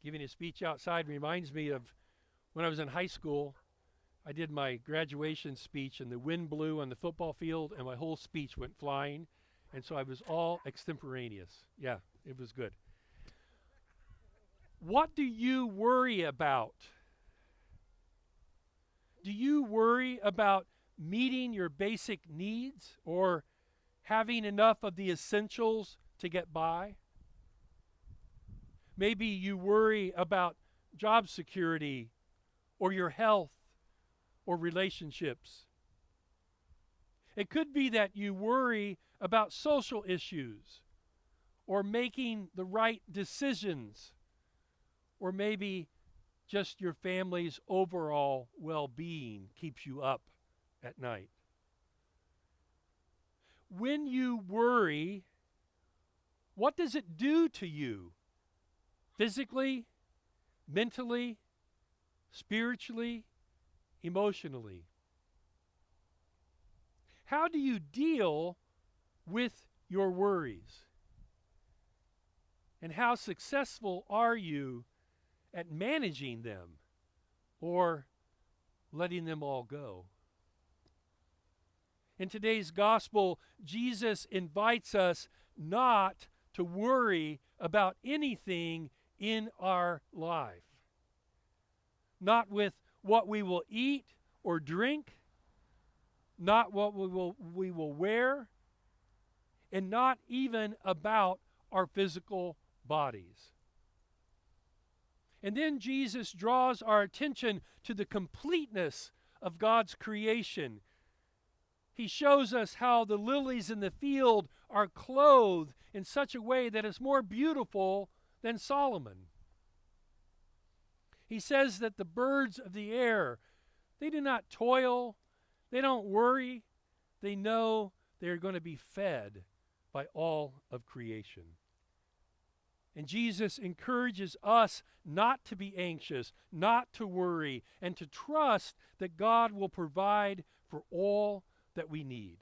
Giving a speech outside reminds me of when I was in high school. I did my graduation speech, and the wind blew on the football field, and my whole speech went flying. And so I was all extemporaneous. Yeah, it was good. What do you worry about? Do you worry about meeting your basic needs or having enough of the essentials to get by? Maybe you worry about job security or your health or relationships. It could be that you worry about social issues or making the right decisions, or maybe just your family's overall well-being keeps you up at night. When you worry, what does it do to you? Physically, mentally, spiritually, emotionally? How do you deal with your worries? And how successful are you at managing them or letting them all go? In today's gospel, Jesus invites us not to worry about anything in our life. Not with what we will eat or drink, not what we will wear, and not even about our physical bodies. And then Jesus draws our attention to the completeness of God's creation. He shows us how the lilies in the field are clothed in such a way that is more beautiful than Solomon. He says that the birds of the air, they do not toil, they don't worry, they know they're going to be fed by all of creation. And Jesus encourages us not to be anxious, not to worry, and to trust that God will provide for all that we need.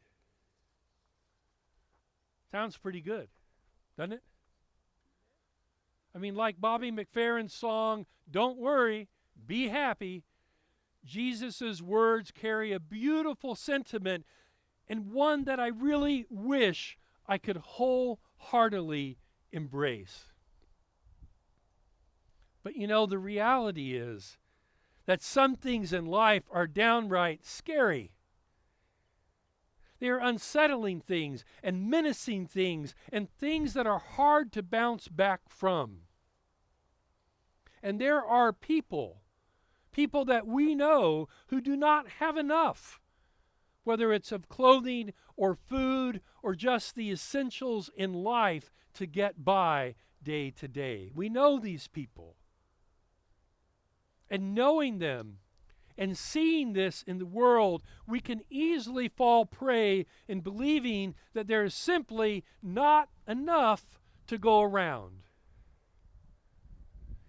Sounds pretty good, doesn't it? I mean, like Bobby McFerrin's song, "Don't Worry, Be Happy," Jesus' words carry a beautiful sentiment, and one that I really wish I could wholeheartedly embrace. But you know, the reality is that some things in life are downright scary. They are unsettling things and menacing things and things that are hard to bounce back from. And there are people that we know who do not have enough, whether it's of clothing or food or just the essentials in life to get by day to day. We know these people. And knowing them and seeing this in the world, we can easily fall prey in believing that there is simply not enough to go around.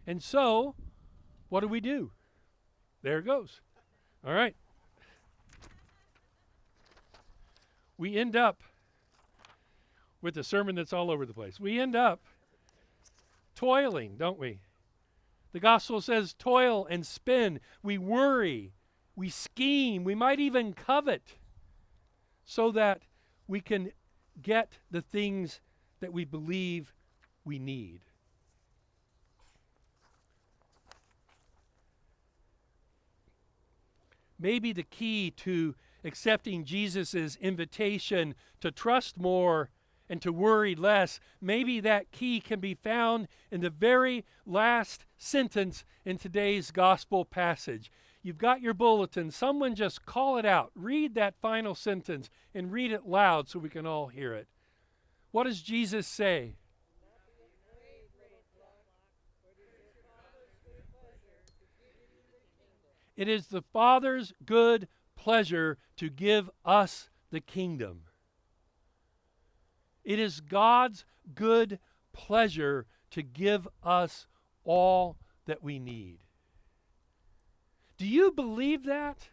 And so, what do? There it goes. All right. We end up with a sermon that's all over the place. We end up toiling, don't we? The gospel says toil and spin. We worry. We scheme. We might even covet so that we can get the things that we believe we need. Maybe the key to accepting Jesus' invitation to trust more and to worry less, maybe that key can be found in the very last sentence in today's gospel passage. You've got your bulletin. Someone just call it out. Read that final sentence and read it loud so we can all hear it. What does Jesus say? It is the Father's good pleasure to give us the kingdom. It is God's good pleasure to give us all that we need. Do you believe that?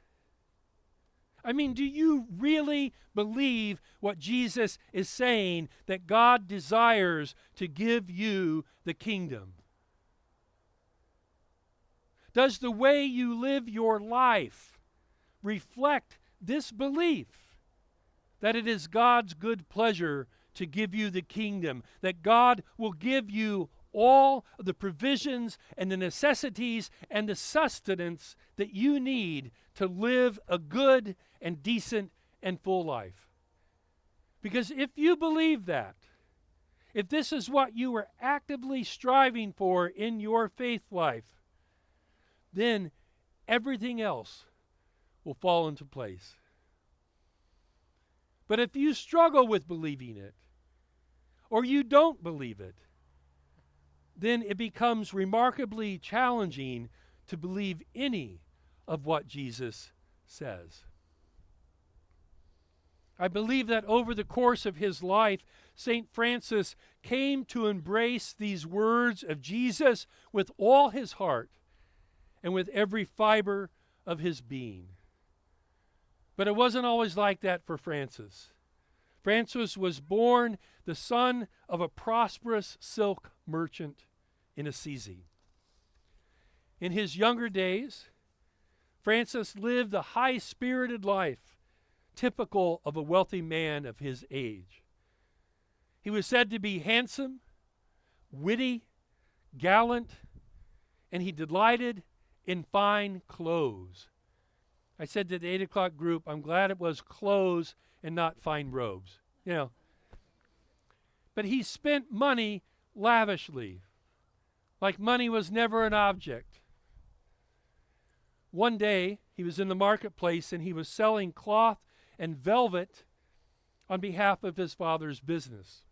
I mean, do you really believe what Jesus is saying, that God desires to give you the kingdom? Does the way you live your life reflect this belief that it is God's good pleasure to give you the kingdom, that God will give you all of the provisions and the necessities and the sustenance that you need to live a good and decent and full life? Because if you believe that, if this is what you are actively striving for in your faith life, then everything else will fall into place. But if you struggle with believing it, or you don't believe it, then it becomes remarkably challenging to believe any of what Jesus says. I believe that over the course of his life, St. Francis came to embrace these words of Jesus with all his heart and with every fiber of his being. But it wasn't always like that for Francis. Francis was born the son of a prosperous silk merchant in Assisi. In his younger days, Francis lived a high-spirited life, typical of a wealthy man of his age. He was said to be handsome, witty, gallant, and he delighted in fine clothes. I said to the 8 o'clock group, I'm glad it was clothes and not fine robes. But he spent money lavishly, like money was never an object. One day, he was in the marketplace and he was selling cloth and velvet on behalf of his father's business.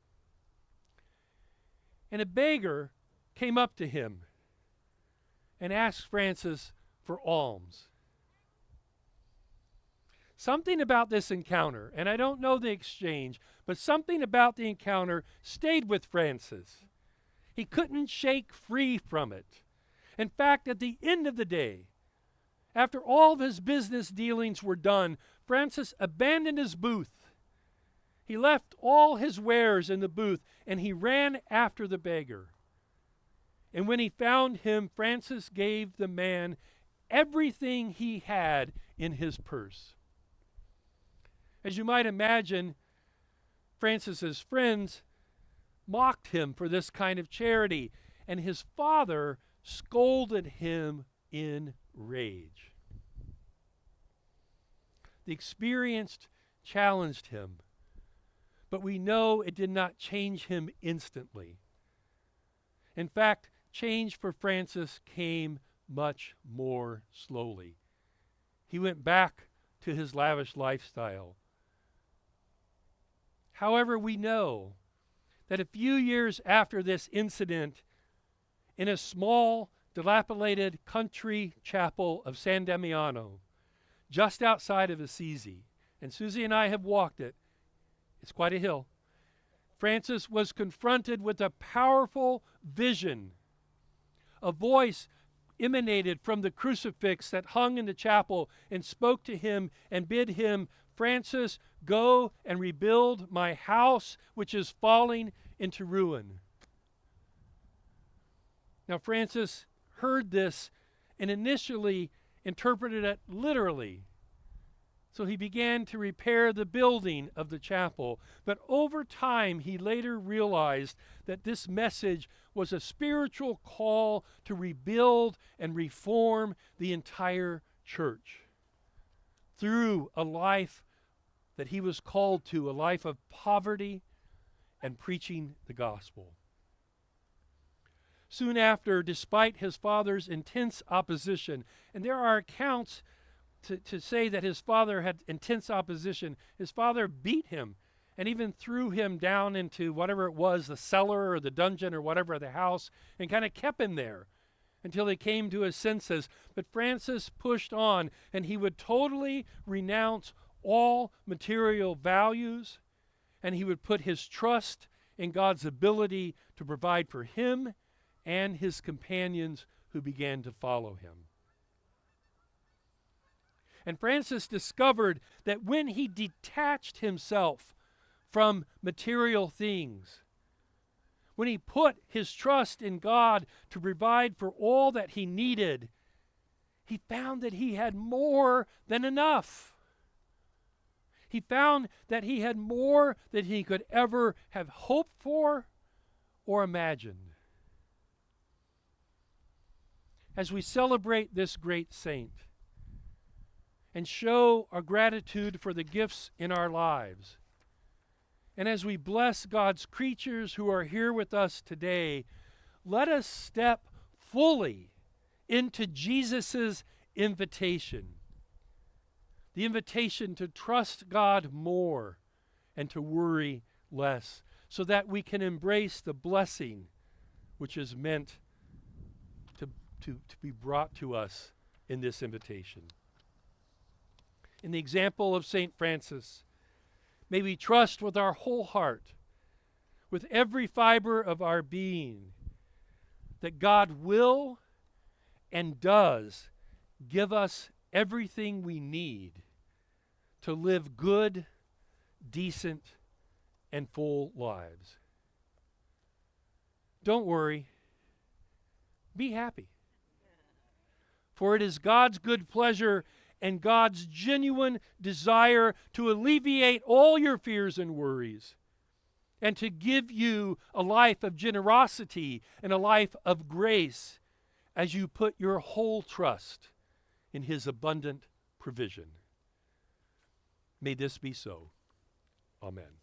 And a beggar came up to him and asked Francis for alms. Something about this encounter, and I don't know the exchange, but something about the encounter stayed with Francis. He couldn't shake free from it. In fact, at the end of the day, after all of his business dealings were done, Francis abandoned his booth. He left all his wares in the booth, and he ran after the beggar. And when he found him, Francis gave the man everything he had in his purse. As you might imagine, Francis's friends mocked him for this kind of charity, and his father scolded him in rage. The experience challenged him, but we know it did not change him instantly. In fact, change for Francis came much more slowly. He went back to his lavish lifestyle. However, we know that a few years after this incident, in a small, dilapidated country chapel of San Damiano, just outside of Assisi, and Susie and I have walked it, it's quite a hill, Francis was confronted with a powerful vision. A voice emanated from the crucifix that hung in the chapel and spoke to him and bid him, Francis, go and rebuild my house, which is falling into ruin. Now, Francis heard this and initially interpreted it literally. So he began to repair the building of the chapel. But over time, he later realized that this message was a spiritual call to rebuild and reform the entire church through a life that he was called to, a life of poverty and preaching the gospel. Soon after, despite his father's intense opposition, and there are accounts to say that his father had intense opposition, his father beat him and even threw him down into whatever it was, the cellar or the dungeon or whatever, the house, and kind of kept him there until he came to his senses. But Francis pushed on, and he would totally renounce all material values, and he would put his trust in God's ability to provide for him and his companions who began to follow him. And Francis discovered that when he detached himself from material things, when he put his trust in God to provide for all that he needed, he found that he had more than enough. He found that he had more than he could ever have hoped for or imagined. As we celebrate this great saint and show our gratitude for the gifts in our lives, and as we bless God's creatures who are here with us today, let us step fully into Jesus' invitation. The invitation to trust God more and to worry less, so that we can embrace the blessing which is meant to be brought to us in this invitation. In the example of St. Francis, may we trust with our whole heart, with every fiber of our being, that God will and does give us everything we need to live good, decent, and full lives. Don't worry. Be happy. For it is God's good pleasure and God's genuine desire to alleviate all your fears and worries, and to give you a life of generosity and a life of grace as you put your whole trust in His abundant provision. May this be so. Amen.